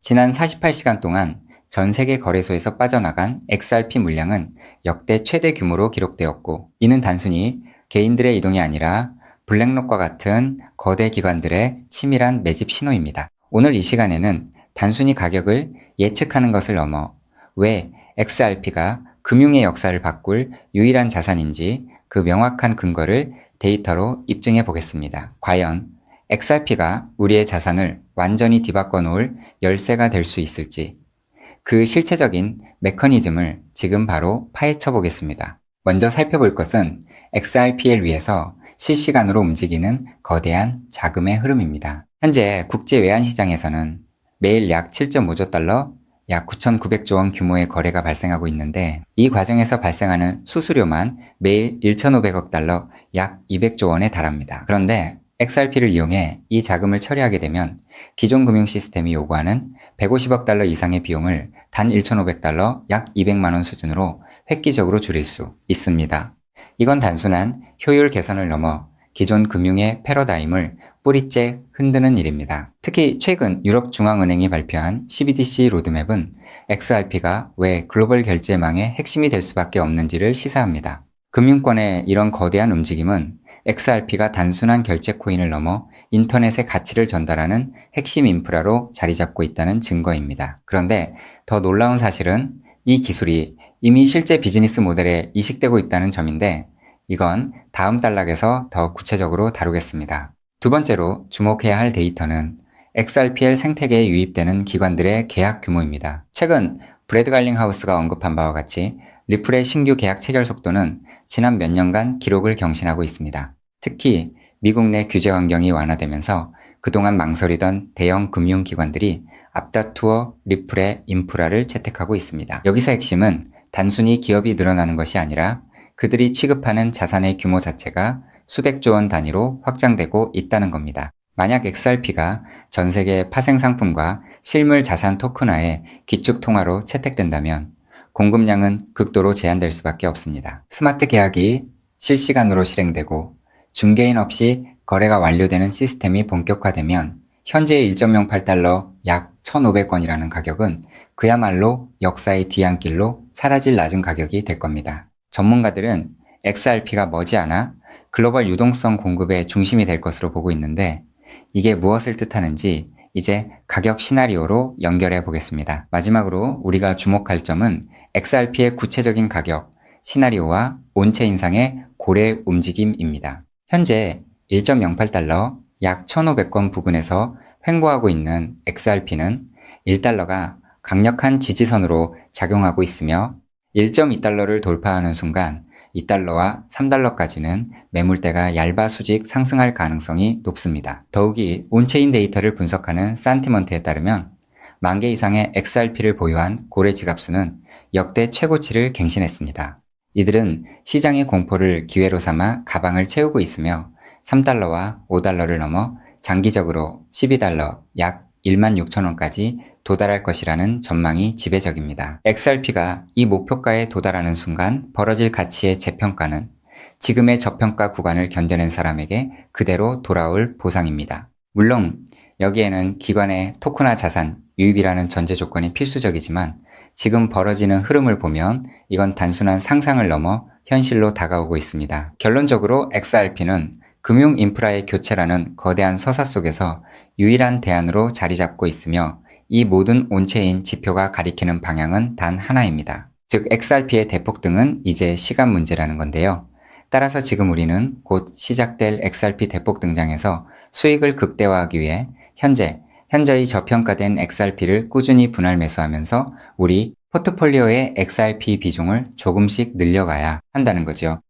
지난 48시간 동안 전 세계 거래소에서 빠져나간 XRP 물량은 역대 최대 규모로 기록되었고, 이는 단순히 개인들의 이동이 아니라 블랙록과 같은 거대 기관들의 치밀한 매집 신호입니다. 오늘 이 시간에는 단순히 가격을 예측하는 것을 넘어 왜 XRP가 금융의 역사를 바꿀 유일한 자산인지 그 명확한 근거를 데이터로 입증해 보겠습니다. 과연 XRP가 우리의 자산을 완전히 뒤바꿔 놓을 열쇠가 될 수 있을지, 그 실체적인 메커니즘을 지금 바로 파헤쳐 보겠습니다. 먼저 살펴볼 것은 XRP를 위해서 실시간으로 움직이는 거대한 자금의 흐름입니다. 현재 국제 외환시장에서는 매일 약 7.5조 달러, 약 9,900조 원 규모의 거래가 발생하고 있는데, 이 과정에서 발생하는 수수료만 매일 1,500억 달러, 약 200조 원에 달합니다. 그런데 XRP를 이용해 이 자금을 처리하게 되면 기존 금융 시스템이 요구하는 150억 달러 이상의 비용을 단 1,500달러, 약 200만 원 수준으로 획기적으로 줄일 수 있습니다. 이건 단순한 효율 개선을 넘어 기존 금융의 패러다임을 뿌리째 흔드는 일입니다. 특히 최근 유럽중앙은행이 발표한 CBDC 로드맵은 XRP가 왜 글로벌 결제망의 핵심이 될 수밖에 없는지를 시사합니다. 금융권의 이런 거대한 움직임은 XRP가 단순한 결제 코인을 넘어 인터넷의 가치를 전달하는 핵심 인프라로 자리 잡고 있다는 증거입니다. 그런데 더 놀라운 사실은 이 기술이 이미 실제 비즈니스 모델에 이식되고 있다는 점인데, 이건 다음 단락에서 더 구체적으로 다루겠습니다. 두 번째로 주목해야 할 데이터는 XRPL 생태계에 유입되는 기관들의 계약 규모입니다. 최근 브래드 갈링하우스가 언급한 바와 같이 리플의 신규 계약 체결 속도는 지난 몇 년간 기록을 경신하고 있습니다. 특히 미국 내 규제 환경이 완화되면서 그동안 망설이던 대형 금융기관들이 앞다투어 리플의 인프라를 채택하고 있습니다. 여기서 핵심은 단순히 기업이 늘어나는 것이 아니라 그들이 취급하는 자산의 규모 자체가 수백조 원 단위로 확장되고 있다는 겁니다. 만약 XRP가 전 세계 파생 상품과 실물 자산 토큰화의 기축 통화로 채택된다면 공급량은 극도로 제한될 수밖에 없습니다. 스마트 계약이 실시간으로 실행되고 중개인 없이 거래가 완료되는 시스템이 본격화되면 현재의 1.08달러 약 1,500원이라는 가격은 그야말로 역사의 뒤안길로 사라질 낮은 가격이 될 겁니다. 전문가들은 XRP가 머지않아 글로벌 유동성 공급의 중심이 될 것으로 보고 있는데, 이게 무엇을 뜻하는지 이제 가격 시나리오로 연결해 보겠습니다. 마지막으로 우리가 주목할 점은 XRP의 구체적인 가격, 시나리오와 온체인상의 고래 움직임입니다. 현재 1.08달러, 약 1,500원 부근에서 횡보하고 있는 XRP는 1달러가 강력한 지지선으로 작용하고 있으며 1.2달러를 돌파하는 순간 2달러와 3달러까지는 매물대가 얇아수직 상승할 가능성이 높습니다. 더욱이 온체인 데이터를 분석하는 산티먼트에 따르면 10,000개 이상의 XRP를 보유한 고래 지갑수는 역대 최고치를 갱신했습니다. 이들은 시장의 공포를 기회로 삼아 가방을 채우고 있으며 3달러와 5달러를 넘어 장기적으로 12달러, 약 16,000원까지 도달할 것이라는 전망이 지배적입니다. XRP가 이 목표가에 도달하는 순간 벌어질 가치의 재평가는 지금의 저평가 구간을 견뎌낸 사람에게 그대로 돌아올 보상입니다. 물론 여기에는 기관의 토큰화 자산 유입이라는 전제 조건이 필수적이지만, 지금 벌어지는 흐름을 보면 이건 단순한 상상을 넘어 현실로 다가오고 있습니다. 결론적으로 XRP는 금융 인프라의 교체라는 거대한 서사 속에서 유일한 대안으로 자리 잡고 있으며, 이 모든 온체인 지표가 가리키는 방향은 단 하나입니다. 즉 XRP의 대폭등은 이제 시간 문제라는 건데요. 따라서 지금 우리는 곧 시작될 XRP 대폭 등장에서 수익을 극대화하기 위해 현저히 저평가된 XRP를 꾸준히 분할 매수하면서 우리 포트폴리오의 XRP 비중을 조금씩 늘려가야 한다는 거죠.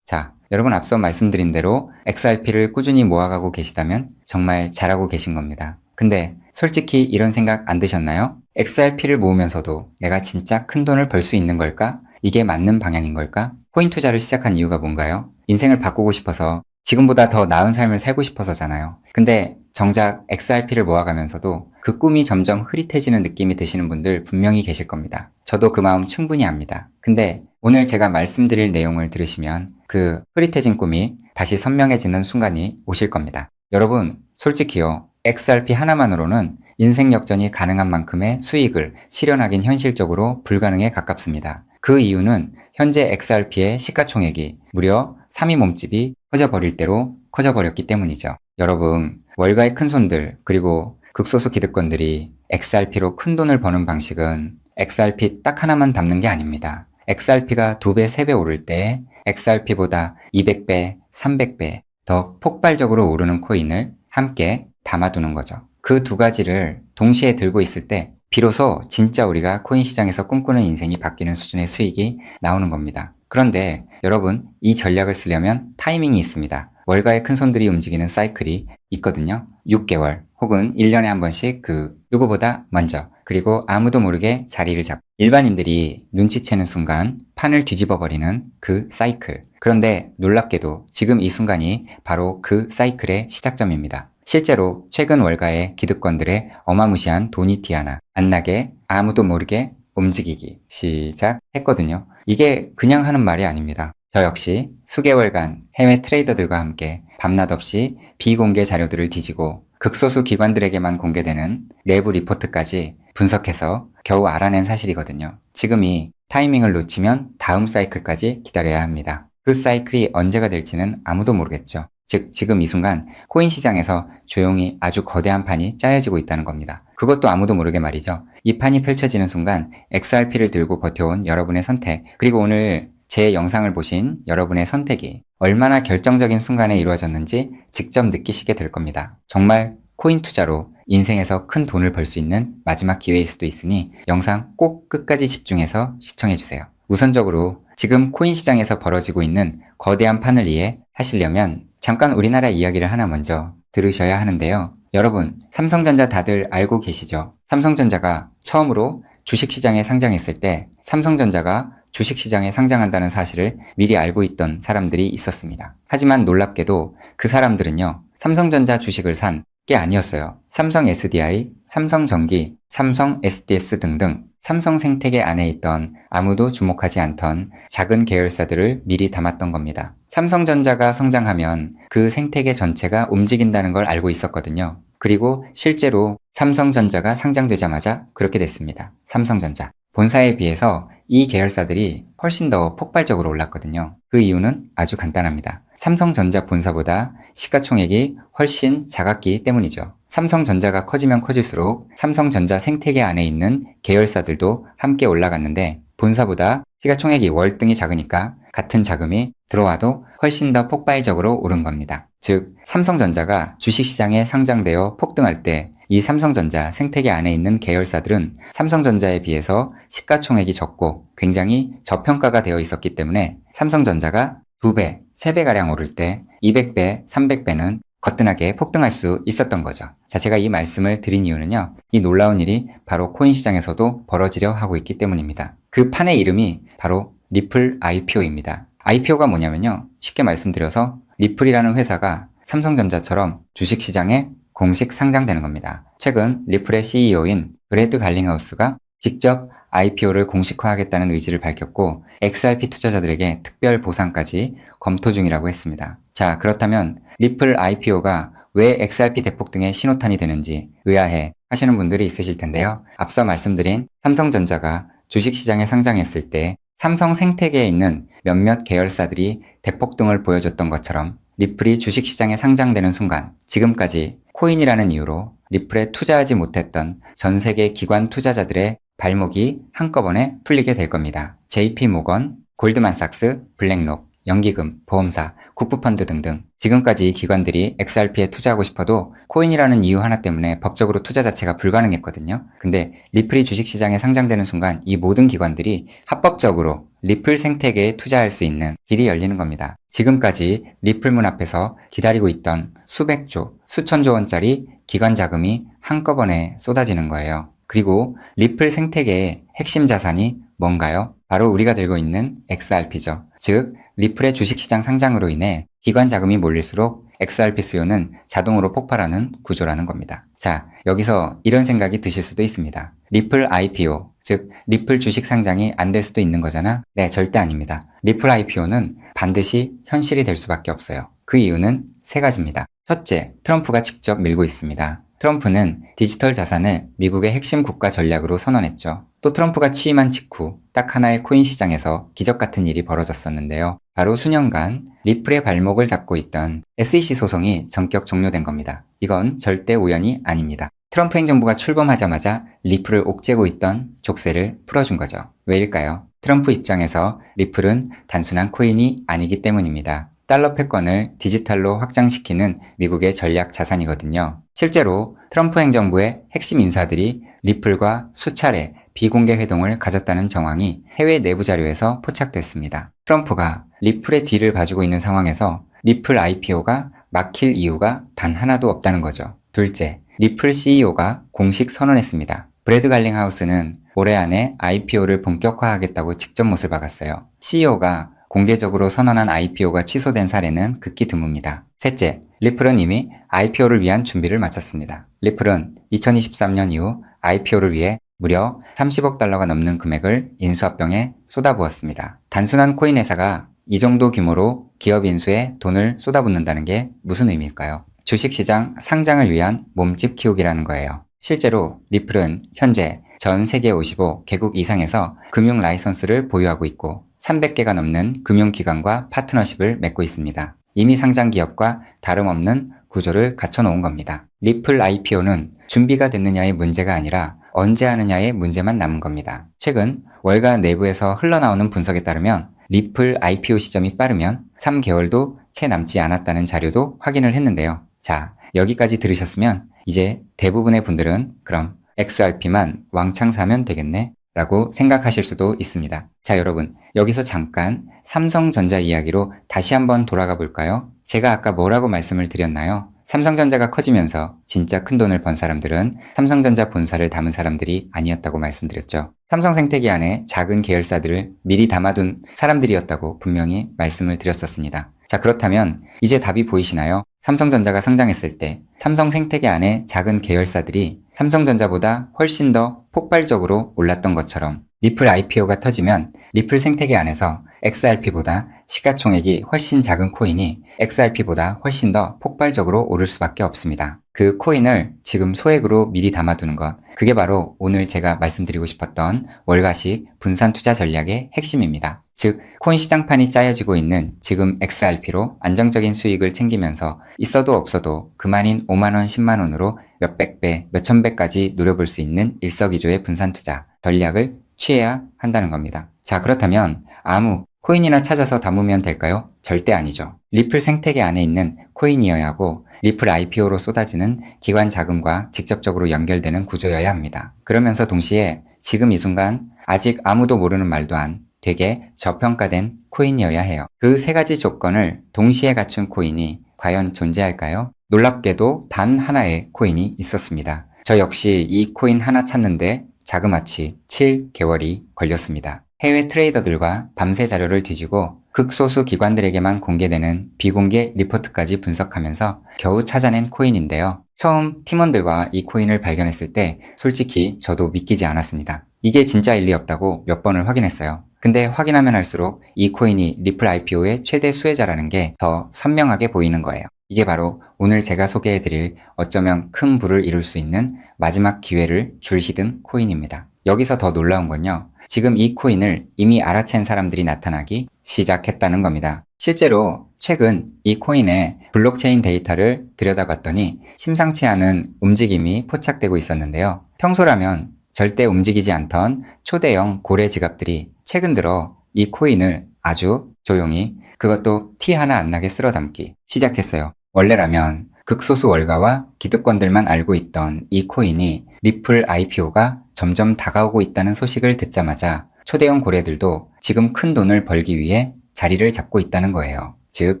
자, 여러분 앞서 말씀드린 대로 XRP를 꾸준히 모아가고 계시다면 정말 잘하고 계신 겁니다. 근데 솔직히 이런 생각 안 드셨나요? XRP를 모으면서도 내가 진짜 큰 돈을 벌 수 있는 걸까? 이게 맞는 방향인 걸까? 코인 투자를 시작한 이유가 뭔가요? 인생을 바꾸고 싶어서, 지금보다 더 나은 삶을 살고 싶어서잖아요. 근데 정작 XRP를 모아가면서도 그 꿈이 점점 흐릿해지는 느낌이 드시는 분들 분명히 계실 겁니다. 저도 그 마음 충분히 압니다. 근데 오늘 제가 말씀드릴 내용을 들으시면 그 흐릿해진 꿈이 다시 선명해지는 순간이 오실 겁니다. 여러분, 솔직히요, XRP 하나만으로는 인생 역전이 가능한 만큼의 수익을 실현하긴 현실적으로 불가능에 가깝습니다. 그 이유는 현재 XRP의 시가총액이 무려 3위 몸집이 커져버릴 대로 커져버렸기 때문이죠. 여러분, 월가의 큰손들 그리고 극소수 기득권들이 XRP로 큰 돈을 버는 방식은 XRP 딱 하나만 담는 게 아닙니다. XRP가 2배, 3배 오를 때 XRP보다 200배, 300배 더 폭발적으로 오르는 코인을 함께 담아두는 거죠. 그 두 가지를 동시에 들고 있을 때 비로소 진짜 우리가 코인 시장에서 꿈꾸는 인생이 바뀌는 수준의 수익이 나오는 겁니다. 그런데 여러분, 이 전략을 쓰려면 타이밍이 있습니다. 월가의 큰손들이 움직이는 사이클이 있거든요. 6개월 혹은 1년에 한 번씩 누구보다 먼저 그리고 아무도 모르게 자리를 잡고 일반인들이 눈치채는 순간 판을 뒤집어 버리는 그 사이클. 그런데 놀랍게도 지금 이 순간이 바로 그 사이클의 시작점입니다. 실제로 최근 월가의 기득권들의 어마무시한 돈이 티 하나 안 나게 아무도 모르게 움직이기 시작했거든요. 이게 그냥 하는 말이 아닙니다. 저 역시 수개월간 해외 트레이더들과 함께 밤낮 없이 비공개 자료들을 뒤지고 극소수 기관들에게만 공개되는 내부 리포트까지 분석해서 겨우 알아낸 사실이거든요. 지금이 타이밍을 놓치면 다음 사이클까지 기다려야 합니다. 그 사이클이 언제가 될지는 아무도 모르겠죠. 즉 지금 이 순간 코인 시장에서 조용히 아주 거대한 판이 짜여지고 있다는 겁니다. 그것도 아무도 모르게 말이죠. 이 판이 펼쳐지는 순간 XRP를 들고 버텨온 여러분의 선택, 그리고 오늘 제 영상을 보신 여러분의 선택이 얼마나 결정적인 순간에 이루어졌는지 직접 느끼시게 될 겁니다. 정말 코인 투자로 인생에서 큰 돈을 벌 수 있는 마지막 기회일 수도 있으니 영상 꼭 끝까지 집중해서 시청해주세요. 우선적으로 지금 코인 시장에서 벌어지고 있는 거대한 판을 이해하시려면 잠깐 우리나라 이야기를 하나 먼저 들으셔야 하는데요. 여러분, 삼성전자 다들 알고 계시죠? 삼성전자가 처음으로 주식시장에 상장했을 때 삼성전자가 주식시장에 상장한다는 사실을 미리 알고 있던 사람들이 있었습니다. 하지만 놀랍게도 그 사람들은요, 삼성전자 주식을 산 게 아니었어요. 삼성 SDI, 삼성전기, 삼성 SDS 등등 삼성 생태계 안에 있던 아무도 주목하지 않던 작은 계열사들을 미리 담았던 겁니다. 삼성전자가 성장하면 그 생태계 전체가 움직인다는 걸 알고 있었거든요. 그리고 실제로 삼성전자가 상장되자마자 그렇게 됐습니다. 삼성전자. 본사에 비해서 이 계열사들이 훨씬 더 폭발적으로 올랐거든요. 그 이유는 아주 간단합니다. 삼성전자 본사보다 시가총액이 훨씬 작았기 때문이죠. 삼성전자가 커지면 커질수록 삼성전자 생태계 안에 있는 계열사들도 함께 올라갔는데 본사보다 시가총액이 월등히 작으니까 같은 자금이 들어와도 훨씬 더 폭발적으로 오른 겁니다. 즉, 삼성전자가 주식시장에 상장되어 폭등할 때 이 삼성전자 생태계 안에 있는 계열사들은 삼성전자에 비해서 시가총액이 적고 굉장히 저평가가 되어 있었기 때문에 삼성전자가 2배, 3배가량 오를 때 200배, 300배는 거뜬하게 폭등할 수 있었던 거죠. 자, 제가 이 말씀을 드린 이유는요, 이 놀라운 일이 바로 코인 시장에서도 벌어지려 하고 있기 때문입니다. 그 판의 이름이 바로 리플 IPO입니다. IPO가 뭐냐면요, 쉽게 말씀드려서 리플이라는 회사가 삼성전자처럼 주식시장에 공식 상장되는 겁니다. 최근 리플의 CEO인 브래드 갈링하우스가 직접 IPO를 공식화하겠다는 의지를 밝혔고 XRP 투자자들에게 특별 보상까지 검토 중이라고 했습니다. 자, 그렇다면 리플 IPO가 왜 XRP 대폭등의 신호탄이 되는지 의아해 하시는 분들이 있으실 텐데요. 앞서 말씀드린 삼성전자가 주식시장에 상장했을 때 삼성 생태계에 있는 몇몇 계열사들이 대폭등을 보여줬던 것처럼 리플이 주식시장에 상장되는 순간 지금까지 코인이라는 이유로 리플에 투자하지 못했던 전 세계 기관 투자자들의 발목이 한꺼번에 풀리게 될 겁니다. JP모건, 골드만삭스, 블랙록, 연기금, 보험사, 국부펀드 등등 지금까지 기관들이 XRP에 투자하고 싶어도 코인이라는 이유 하나 때문에 법적으로 투자 자체가 불가능했거든요. 근데 리플이 주식시장에 상장되는 순간 이 모든 기관들이 합법적으로 리플 생태계에 투자할 수 있는 길이 열리는 겁니다. 지금까지 리플 문 앞에서 기다리고 있던 수백조, 수천조 원짜리 기관 자금이 한꺼번에 쏟아지는 거예요. 그리고 리플 생태계의 핵심 자산이 뭔가요? 바로 우리가 들고 있는 XRP죠. 즉, 리플의 주식시장 상장으로 인해 기관 자금이 몰릴수록 XRP 수요는 자동으로 폭발하는 구조라는 겁니다. 자, 여기서 이런 생각이 드실 수도 있습니다. 리플 IPO, 즉 리플 주식 상장이 안 될 수도 있는 거잖아? 네, 절대 아닙니다. 리플 IPO는 반드시 현실이 될 수밖에 없어요. 그 이유는 세 가지입니다. 첫째, 트럼프가 직접 밀고 있습니다. 트럼프는 디지털 자산을 미국의 핵심 국가 전략으로 선언했죠. 또 트럼프가 취임한 직후 딱 하나의 코인 시장에서 기적 같은 일이 벌어졌었는데요. 바로 수년간 리플의 발목을 잡고 있던 SEC 소송이 전격 종료된 겁니다. 이건 절대 우연이 아닙니다. 트럼프 행정부가 출범하자마자 리플을 옥죄고 있던 족쇄를 풀어준 거죠. 왜일까요? 트럼프 입장에서 리플은 단순한 코인이 아니기 때문입니다. 달러 패권을 디지털로 확장시키는 미국의 전략 자산이거든요. 실제로 트럼프 행정부의 핵심 인사들이 리플과 수차례 비공개 회동을 가졌다는 정황이 해외 내부 자료에서 포착됐습니다. 트럼프가 리플의 뒤를 봐주고 있는 상황에서 리플 IPO가 막힐 이유가 단 하나도 없다는 거죠. 둘째, 리플 CEO가 공식 선언했습니다. 브래드 갈링하우스는 올해 안에 IPO를 본격화하겠다고 직접 못을 박았어요. CEO가 공개적으로 선언한 IPO가 취소된 사례는 극히 드뭅니다. 셋째, 리플은 이미 IPO를 위한 준비를 마쳤습니다. 리플은 2023년 이후 IPO를 위해 무려 30억 달러가 넘는 금액을 인수합병에 쏟아부었습니다. 단순한 코인 회사가 이 정도 규모로 기업 인수에 돈을 쏟아붓는다는 게 무슨 의미일까요? 주식시장 상장을 위한 몸집 키우기라는 거예요. 실제로 리플은 현재 전 세계 55개국 이상에서 금융 라이선스를 보유하고 있고 300개가 넘는 금융기관과 파트너십을 맺고 있습니다. 이미 상장 기업과 다름없는 구조를 갖춰놓은 겁니다. 리플 IPO는 준비가 됐느냐의 문제가 아니라 언제 하느냐의 문제만 남은 겁니다. 최근 월가 내부에서 흘러나오는 분석에 따르면 리플 IPO 시점이 빠르면 3개월도 채 남지 않았다는 자료도 확인을 했는데요. 자, 여기까지 들으셨으면 이제 대부분의 분들은 그럼 XRP만 왕창 사면 되겠네 라고 생각하실 수도 있습니다. 자, 여러분, 여기서 잠깐 삼성전자 이야기로 다시 한번 돌아가 볼까요? 제가 아까 뭐라고 말씀을 드렸나요? 삼성전자가 커지면서 진짜 큰 돈을 번 사람들은 삼성전자 본사를 담은 사람들이 아니었다고 말씀드렸죠. 삼성 생태계 안에 작은 계열사들을 미리 담아둔 사람들이었다고 분명히 말씀을 드렸었습니다. 자, 그렇다면 이제 답이 보이시나요? 삼성전자가 성장했을 때 삼성 생태계 안에 작은 계열사들이 삼성전자보다 훨씬 더 폭발적으로 올랐던 것처럼 리플 IPO가 터지면 리플 생태계 안에서 XRP보다 시가총액이 훨씬 작은 코인이 XRP보다 훨씬 더 폭발적으로 오를 수밖에 없습니다. 그 코인을 지금 소액으로 미리 담아두는 것, 그게 바로 오늘 제가 말씀드리고 싶었던 월가식 분산 투자 전략의 핵심입니다. 즉, 코인 시장판이 짜여지고 있는 지금 XRP로 안정적인 수익을 챙기면서 있어도 없어도 그만인 5만원, 10만원으로 몇백 배, 몇천 배까지 누려볼 수 있는 일석이조의 분산 투자 전략을 취해야 한다는 겁니다. 자, 그렇다면 아무 코인이나 찾아서 담으면 될까요? 절대 아니죠. 리플 생태계 안에 있는 코인이어야 하고 리플 IPO로 쏟아지는 기관 자금과 직접적으로 연결되는 구조여야 합니다. 그러면서 동시에 지금 이 순간 아직 아무도 모르는 말도 안 되게 저평가된 코인이어야 해요. 그 세 가지 조건을 동시에 갖춘 코인이 과연 존재할까요? 놀랍게도 단 하나의 코인이 있었습니다. 저 역시 이 코인 하나 찾는데 자그마치 7개월이 걸렸습니다. 해외 트레이더들과 밤새 자료를 뒤지고 극소수 기관들에게만 공개되는 비공개 리포트까지 분석하면서 겨우 찾아낸 코인인데요. 처음 팀원들과 이 코인을 발견했을 때 솔직히 저도 믿기지 않았습니다. 이게 진짜일 리 없다고 몇 번을 확인했어요. 근데 확인하면 할수록 이 코인이 리플 IPO의 최대 수혜자라는 게 더 선명하게 보이는 거예요. 이게 바로 오늘 제가 소개해드릴 어쩌면 큰 부를 이룰 수 있는 마지막 기회를 줄히든 코인입니다. 여기서 더 놀라운 건요. 지금 이 코인을 이미 알아챈 사람들이 나타나기 시작했다는 겁니다. 실제로 최근 이 코인의 블록체인 데이터를 들여다봤더니 심상치 않은 움직임이 포착되고 있었는데요. 평소라면 절대 움직이지 않던 초대형 고래 지갑들이 최근 들어 이 코인을 아주 조용히 그것도 티 하나 안 나게 쓸어 담기 시작했어요. 원래라면 극소수 월가와 기득권들만 알고 있던 이 코인이 리플 IPO가 점점 다가오고 있다는 소식을 듣자마자 초대형 고래들도 지금 큰 돈을 벌기 위해 자리를 잡고 있다는 거예요. 즉,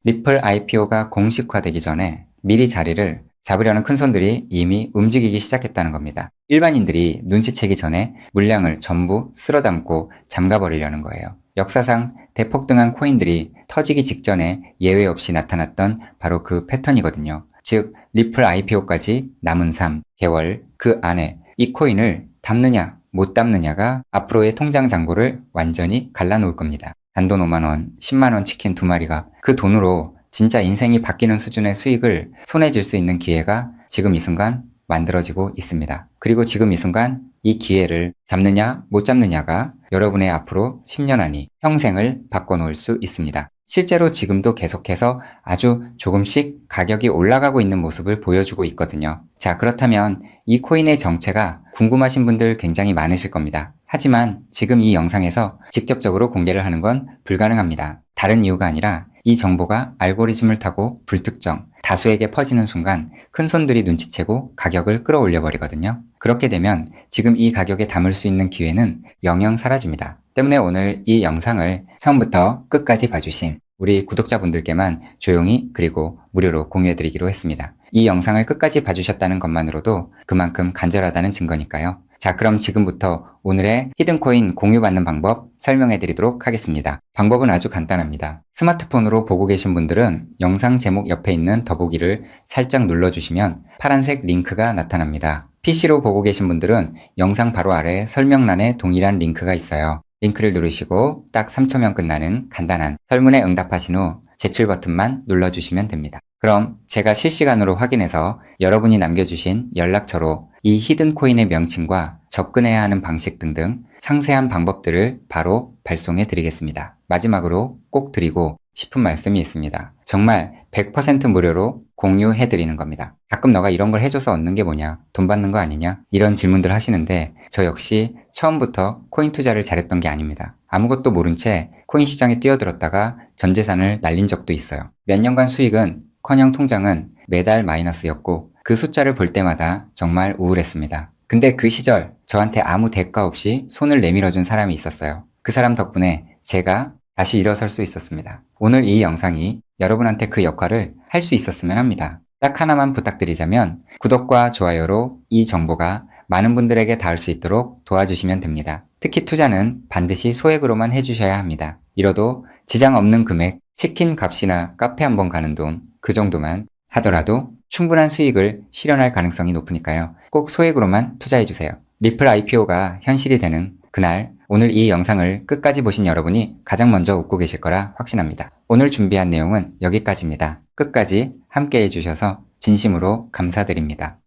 리플 IPO가 공식화되기 전에 미리 자리를 잡으려는 큰손들이 이미 움직이기 시작했다는 겁니다. 일반인들이 눈치채기 전에 물량을 전부 쓸어담고 잠가버리려는 거예요. 역사상 대폭등한 코인들이 터지기 직전에 예외 없이 나타났던 바로 그 패턴이거든요. 즉, 리플 IPO까지 남은 3개월 그 안에 이 코인을 담느냐 못 담느냐가 앞으로의 통장 잔고를 완전히 갈라놓을 겁니다. 단돈 5만원, 10만원 치킨 2마리가 그 돈으로 진짜 인생이 바뀌는 수준의 수익을 손에 쥘 수 있는 기회가 지금 이 순간 만들어지고 있습니다. 그리고 지금 이 순간 이 기회를 잡느냐 못 잡느냐가 여러분의 앞으로 10년 안이 평생을 바꿔놓을 수 있습니다. 실제로 지금도 계속해서 아주 조금씩 가격이 올라가고 있는 모습을 보여주고 있거든요. 자, 그렇다면 이 코인의 정체가 궁금하신 분들 굉장히 많으실 겁니다. 하지만 지금 이 영상에서 직접적으로 공개를 하는 건 불가능합니다. 다른 이유가 아니라 이 정보가 알고리즘을 타고 불특정, 다수에게 퍼지는 순간 큰 손들이 눈치채고 가격을 끌어올려 버리거든요. 그렇게 되면 지금 이 가격에 담을 수 있는 기회는 영영 사라집니다. 때문에 오늘 이 영상을 처음부터 끝까지 봐주신 우리 구독자분들께만 조용히 그리고 무료로 공유해드리기로 했습니다. 이 영상을 끝까지 봐주셨다는 것만으로도 그만큼 간절하다는 증거니까요. 자, 그럼 지금부터 오늘의 히든코인 공유받는 방법 설명해 드리도록 하겠습니다. 방법은 아주 간단합니다. 스마트폰으로 보고 계신 분들은 영상 제목 옆에 있는 더보기를 살짝 눌러주시면 파란색 링크가 나타납니다. PC로 보고 계신 분들은 영상 바로 아래 설명란에 동일한 링크가 있어요. 링크를 누르시고 딱 3초면 끝나는 간단한 설문에 응답하신 후 제출 버튼만 눌러주시면 됩니다. 그럼 제가 실시간으로 확인해서 여러분이 남겨주신 연락처로 이 히든코인의 명칭과 접근해야 하는 방식 등등 상세한 방법들을 바로 발송해 드리겠습니다. 마지막으로 꼭 드리고 싶은 말씀이 있습니다. 정말 100% 무료로 공유해 드리는 겁니다. 가끔 너가 이런 걸 해줘서 얻는 게 뭐냐? 돈 받는 거 아니냐? 이런 질문들 하시는데 저 역시 처음부터 코인 투자를 잘했던 게 아닙니다. 아무것도 모른 채 코인 시장에 뛰어들었다가 전 재산을 날린 적도 있어요. 몇 년간 수익은 커녕 통장은 매달 마이너스였고 그 숫자를 볼 때마다 정말 우울했습니다. 근데 그 시절 저한테 아무 대가 없이 손을 내밀어준 사람이 있었어요. 그 사람 덕분에 제가 다시 일어설 수 있었습니다. 오늘 이 영상이 여러분한테 그 역할을 할 수 있었으면 합니다. 딱 하나만 부탁드리자면 구독과 좋아요로 이 정보가 많은 분들에게 닿을 수 있도록 도와주시면 됩니다. 특히 투자는 반드시 소액으로만 해주셔야 합니다. 이뤄도 지장 없는 금액, 치킨 값이나 카페 한번 가는 돈, 그 정도만 하더라도 충분한 수익을 실현할 가능성이 높으니까요. 꼭 소액으로만 투자해주세요. 리플 IPO가 현실이 되는 그날, 오늘 이 영상을 끝까지 보신 여러분이 가장 먼저 웃고 계실 거라 확신합니다. 오늘 준비한 내용은 여기까지입니다. 끝까지 함께 해주셔서 진심으로 감사드립니다.